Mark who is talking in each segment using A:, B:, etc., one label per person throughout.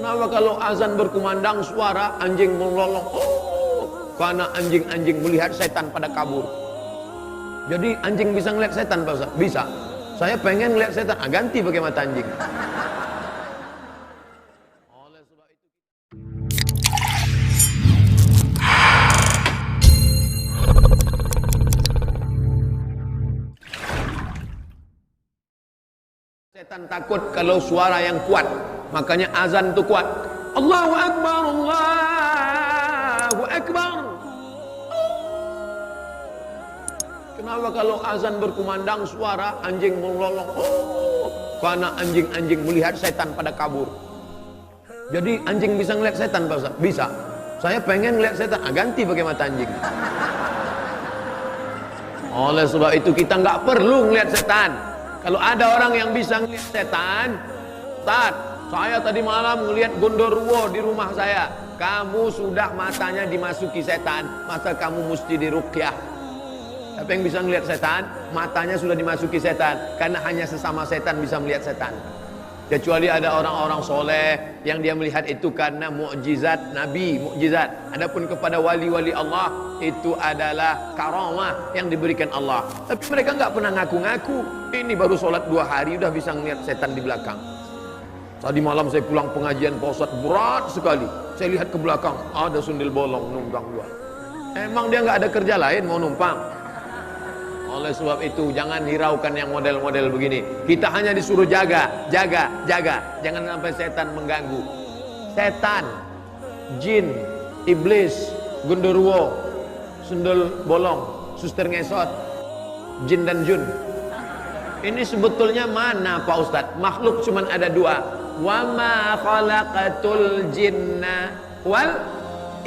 A: Kenapa kalau azan berkumandang suara anjing melolong? Oh, karena anjing-anjing melihat setan pada kabur. Jadi anjing bisa ngeliat setan Pak Ustaz? Bisa. Saya pengen ngeliat setan, ganti pakai mata anjing. Oleh sebab itu setan takut kalau suara yang kuat. Makanya azan itu kuat. Allahu Akbar, Allahu Akbar. Kenapa kalau azan berkumandang suara anjing melolong? Oh, karena anjing-anjing melihat setan pada kabur. Jadi anjing bisa ngeliat setan Pak Ustaz? Bisa. Saya pengen ngeliat setan, ganti pakai mata anjing. Oleh sebab itu kita nggak perlu ngeliat setan. Kalau ada orang yang bisa ngeliat setan, Ustaz, saya tadi malam ngelihat gondorwo di rumah saya. Kamu sudah matanya dimasuki setan, masa kamu mesti diruqyah. Siapa yang bisa ngelihat setan? Matanya sudah dimasuki setan. Karena hanya sesama setan bisa melihat setan. Kecuali ada orang-orang soleh yang dia melihat itu karena mukjizat Nabi, mukjizat. Adapun kepada wali-wali Allah, itu adalah karamah yang diberikan Allah. Tapi mereka nggak pernah ngaku-ngaku. Ini baru sholat 2 hari udah bisa ngelihat setan di belakang. Tadi malam saya pulang pengajian Pak Ustaz, berat sekali. Saya lihat ke belakang, ada sundel bolong numpang 2. Emang dia nggak ada kerja lain mau numpang? Oleh sebab itu jangan hiraukan yang model-model begini. Kita hanya disuruh jaga, jaga, jaga. Jangan sampai setan mengganggu. Setan, jin, iblis, genderuwo, sundel bolong, suster ngesot, jin dan jun. Ini sebetulnya mana Pak Ustadz? Makhluk cuma ada 2. Wa ma khalaqatul jinna wal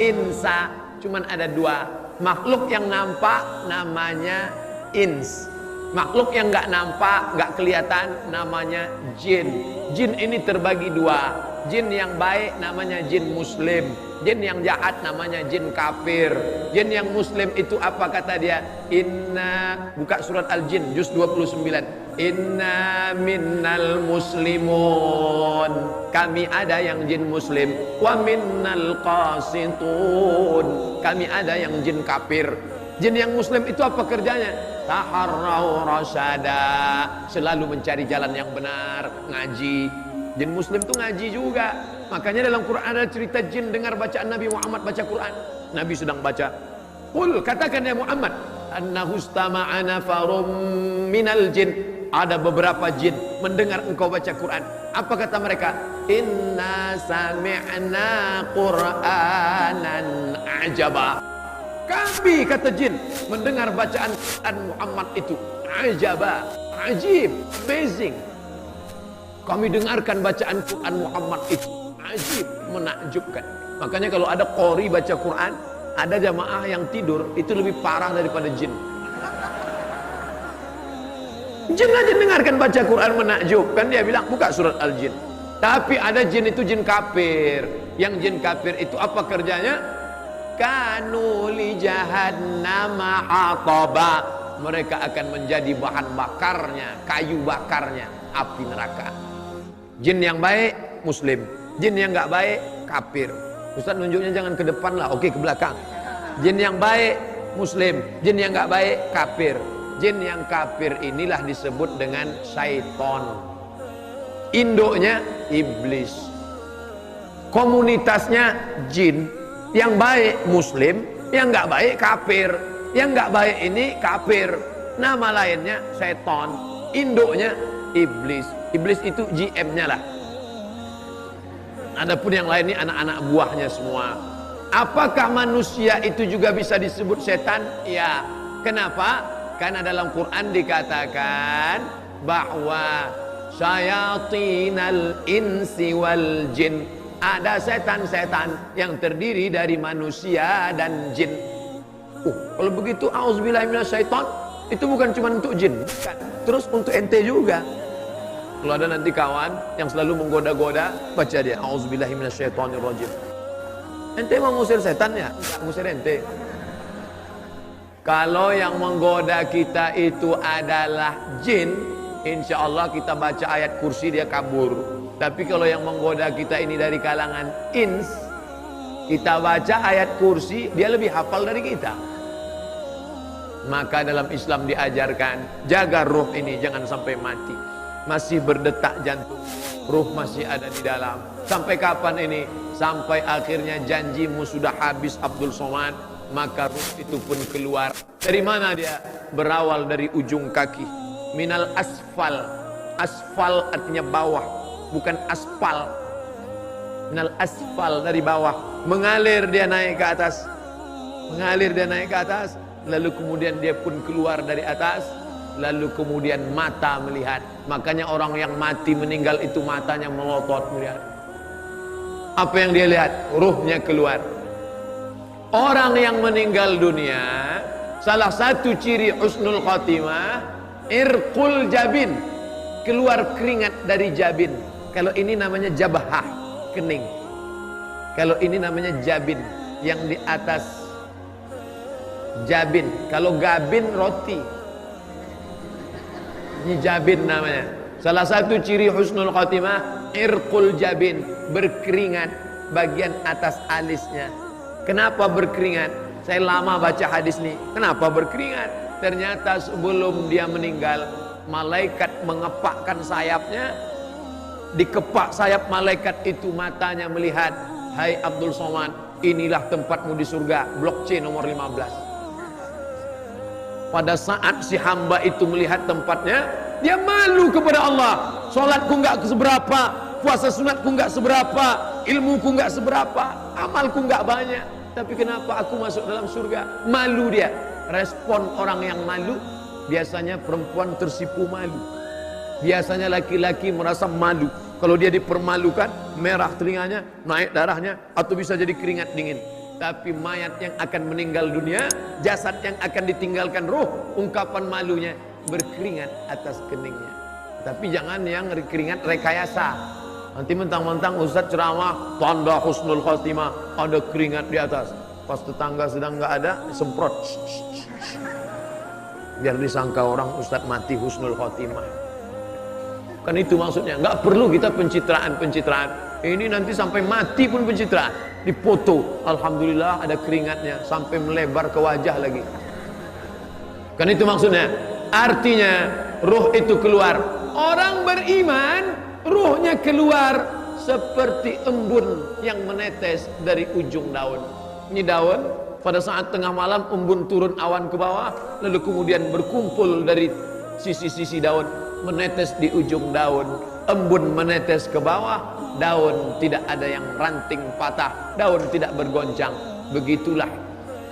A: insa. Cuma ada 2. Makhluk yang nampak namanya ins. Makhluk yang nggak nampak, nggak kelihatan namanya jin. Jin ini terbagi 2. Jin yang baik namanya jin muslim. Jin yang jahat namanya jin kafir. Jin yang muslim itu apa kata dia? Inna, buka surat Al-Jin juz 29. Inna minnal muslimun. Kami ada yang jin muslim. Wa minnal qasitun. Kami ada yang jin kafir. Jin yang muslim itu apa kerjanya? Taharrau rasyada, selalu mencari jalan yang benar, ngaji. Jin muslim itu ngaji juga. Makanya dalam Quran ada cerita jin dengar bacaan Nabi Muhammad baca Quran. Nabi sedang baca. Qul, katakan ya Muhammad, annahu istama'a nafarum minal jin. Ada beberapa jin mendengar engkau baca Quran. Apa kata mereka? Inna sami'na Qur'anan ajaba. Kami, kata jin, mendengar bacaan Quran Muhammad itu ajaba, ajib, amazing. Kami dengarkan bacaan Quran Muhammad itu ajib, menakjubkan. Makanya kalau ada qori baca Quran, ada jamaah yang tidur itu lebih parah daripada jin. Jin aja dengarkan baca Quran menakjubkan, dia bilang buka surat Al-Jin. Tapi ada jin itu jin kafir. Yang jin kafir itu apa kerjanya? Kanu li jahannama hataba. Mereka akan menjadi bahan bakarnya, kayu bakarnya api neraka. Jin yang baik muslim, jin yang nggak baik kafir. Ustaz nunjuknya jangan ke depan lah, oke ke belakang. Jin yang baik muslim, jin yang nggak baik kafir. Jin yang kafir inilah disebut dengan syaiton. Induknya iblis. Komunitasnya jin. Yang baik muslim, yang nggak baik kafir. Yang nggak baik ini kafir. Nama lainnya seton. Induknya iblis. Iblis itu GM-nya lah. Adapun yang lain ini anak-anak buahnya semua. Apakah manusia itu juga bisa disebut setan? Ya. Kenapa? Karena dalam Quran dikatakan bahwa syayatinal insi wal jin. Ada setan-setan yang terdiri dari manusia dan jin. Kalau begitu auzubillahi minasyaiton, itu bukan cuma untuk jin, bukan. Terus untuk ente juga. Kalau ada nanti kawan yang selalu menggoda-goda, baca dia auzubillahi minasyaitonirrajim. Ente mau ngusir setan ya? Ngusir ente. Kalau yang menggoda kita itu adalah jin, insya Allah kita baca ayat kursi dia kabur. Tapi kalau yang menggoda kita ini dari kalangan ins, kita baca ayat kursi dia lebih hafal dari kita. Maka dalam Islam diajarkan, jaga ruh ini jangan sampai mati. Masih berdetak jantung, ruh masih ada di dalam. Sampai kapan ini? Sampai akhirnya janjimu sudah habis Abdul Somad. Maka ruh itu pun keluar. Dari mana dia? Berawal dari ujung kaki. Minal asfal. Asfal artinya bawah, bukan aspal. Minal asfal, dari bawah. Mengalir dia naik ke atas. Mengalir dia naik ke atas. Lalu kemudian dia pun keluar dari atas. Lalu kemudian mata melihat. Makanya orang yang mati meninggal itu matanya melotot melihat. Apa yang dia lihat? Ruhnya keluar. Orang yang meninggal dunia, salah satu ciri husnul khotimah, irqul jabin, keluar keringat dari jabin. Kalau ini namanya jabhah, kening. Kalau ini namanya jabin, yang di atas jabin. Kalau gabin roti, ini jabin namanya. Salah satu ciri husnul khotimah, irqul jabin, berkeringat bagian atas alisnya. Kenapa berkeringat? Saya lama baca hadis nih. Kenapa berkeringat? Ternyata sebelum dia meninggal, malaikat mengepakkan sayapnya. Dikepak sayap malaikat itu, matanya melihat, hai Abdul Somad, inilah tempatmu di surga, blok C nomor 15. Pada saat si hamba itu melihat tempatnya, dia malu kepada Allah. Sholatku nggak seberapa, puasa sunatku nggak seberapa, ilmuku nggak seberapa, amalku nggak banyak, tapi kenapa aku masuk dalam surga? Malu dia. Respon orang yang malu, biasanya perempuan tersipu malu, biasanya laki-laki merasa malu. Kalau dia dipermalukan, merah telinganya, naik darahnya, atau bisa jadi keringat dingin. Tapi mayat yang akan meninggal dunia, jasad yang akan ditinggalkan ruh, ungkapan malunya berkeringat atas keningnya. Tapi jangan yang keringat rekayasa. Nanti mentang-mentang Ustaz ceramah, tanda husnul khotimah, ada keringat di atas. Pas tetangga sedang nggak ada, semprot. Biar disangka orang Ustaz mati husnul khotimah. Kan itu maksudnya. Nggak perlu kita pencitraan-pencitraan. Ini nanti sampai mati pun pencitraan. Dipoto, alhamdulillah ada keringatnya sampai melebar ke wajah lagi. Kan itu maksudnya. Artinya ruh itu keluar. Orang beriman, ruhnya keluar seperti embun yang menetes dari ujung daun. Ini daun, pada saat tengah malam embun turun awan ke bawah, lalu kemudian berkumpul dari sisi-sisi daun, menetes di ujung daun. Embun menetes ke bawah, daun tidak ada yang ranting patah, daun tidak bergoncang. Begitulah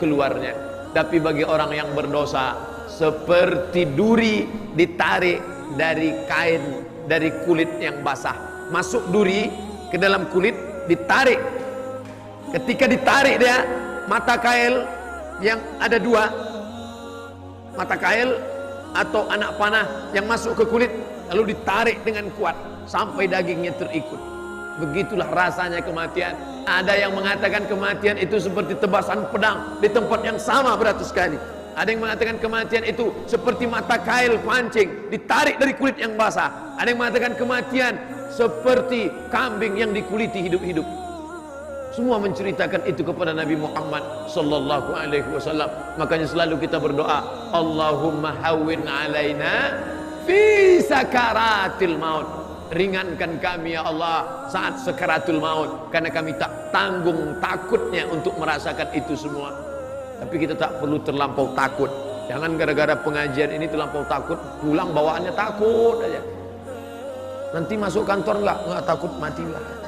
A: keluarnya. Tapi bagi orang yang berdosa, seperti duri ditarik dari kain, dari kulit yang basah. Masuk duri ke dalam kulit, ditarik. Ketika ditarik dia, mata kail yang ada dua, mata kail atau anak panah yang masuk ke kulit, lalu ditarik dengan kuat sampai dagingnya terikut. Begitulah rasanya kematian. Ada yang mengatakan kematian itu seperti tebasan pedang di tempat yang sama beratus kali. Ada yang mengatakan kematian itu seperti mata kail pancing ditarik dari kulit yang basah. Ada yang mengatakan kematian seperti kambing yang dikuliti hidup-hidup. Semua menceritakan itu kepada Nabi Muhammad sallallahu alaihi wasallam. Makanya selalu kita berdoa, Allahumma hawwin alaina fi sakaratil maut. Ringankan kami ya Allah saat sakaratul maut, karena kami tak tanggung takutnya untuk merasakan itu semua. Tapi kita tak perlu terlampau takut. Jangan gara-gara pengajian ini terlampau takut, pulang bawaannya takut aja. Nanti masuk kantor enggak takut, matilah.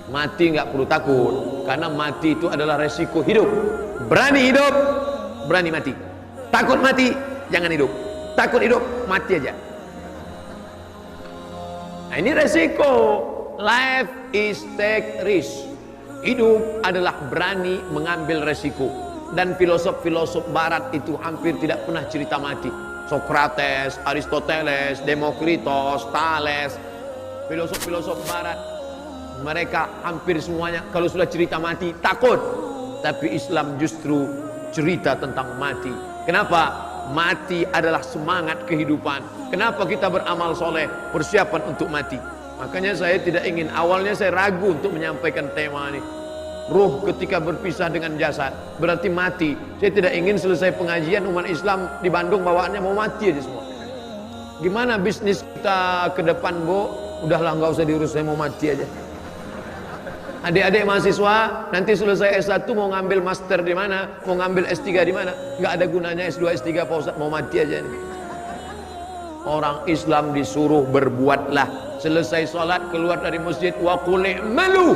A: Mati enggak perlu takut, karena mati itu adalah resiko hidup. Berani hidup, berani mati. Takut mati, jangan hidup. Takut hidup, mati aja. Nah, ini resiko. Life is take risk. Hidup adalah berani mengambil resiko. Dan filosof-filosof barat itu hampir tidak pernah cerita mati. Socrates, Aristoteles, Demokritos, Thales, filosof-filosof barat, mereka hampir semuanya kalau sudah cerita mati takut. Tapi Islam justru cerita tentang mati. Kenapa? mati adalah semangat kehidupan. Kenapa kita beramal soleh? Persiapan untuk mati. Makanya saya tidak ingin, awalnya saya ragu untuk menyampaikan tema ini. Ruh ketika berpisah dengan jasad berarti mati. Saya tidak ingin selesai pengajian umat Islam di Bandung bawaannya mau mati aja semua. Gimana bisnis kita ke depan, Bu? Udahlah, nggak usah diurus, saya mau mati aja. Adik-adik mahasiswa nanti selesai S1 mau ngambil master di mana, mau ngambil S3 di mana, nggak ada gunanya S2 S3 Pak Ustaz, mau mati aja nih. Orang Islam disuruh berbuatlah. Selesai sholat keluar dari masjid, wa qul i'malu,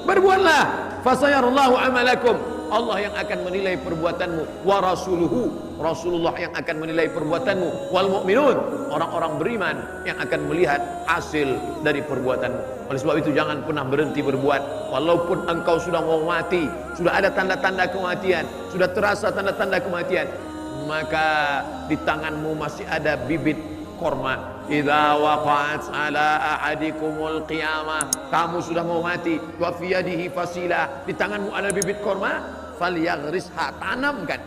A: berbuatlah, fasayarallahu amalakum. Allah yang akan menilai perbuatanmu, wa rasuluhu, Rasulullah yang akan menilai perbuatanmu, wal mu'minun, orang-orang beriman yang akan melihat hasil dari perbuatanmu. Oleh sebab itu jangan pernah berhenti berbuat. Walaupun engkau sudah mau mati, sudah ada tanda-tanda kematian, sudah terasa tanda-tanda kematian, maka di tanganmu masih ada bibit korma. Idza waqa'at ala ahadikumul qiyamah, kamu sudah mau mati, wa fi yadihi fasila, di tanganmu ada bibit korma, falyaghrisha, tanamkan,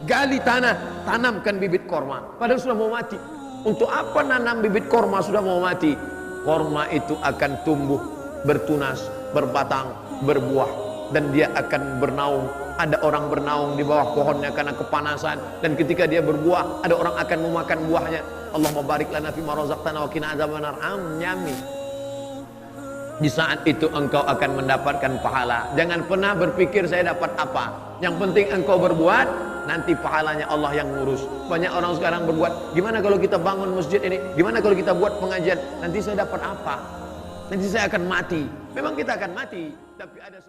A: gali tanah, tanamkan bibit korma. Padahal sudah mau mati. Untuk apa nanam bibit korma sudah mau mati? Korma itu akan tumbuh, bertunas, berbatang, berbuah, dan dia akan bernaung. Ada orang bernaung di bawah pohonnya karena kepanasan, dan ketika dia berbuah ada orang akan memakan buahnya. Allahumma barik lana fima razaqtana wa qina adzabannar. Nyami. Di saat itu engkau akan mendapatkan pahala. Jangan pernah berpikir saya dapat apa. Yang penting engkau berbuat, nanti pahalanya Allah yang ngurus. Banyak orang sekarang berbuat, gimana kalau kita bangun masjid ini, gimana kalau kita buat pengajian, nanti saya dapat apa, nanti saya akan mati. Memang kita akan mati, tapi ada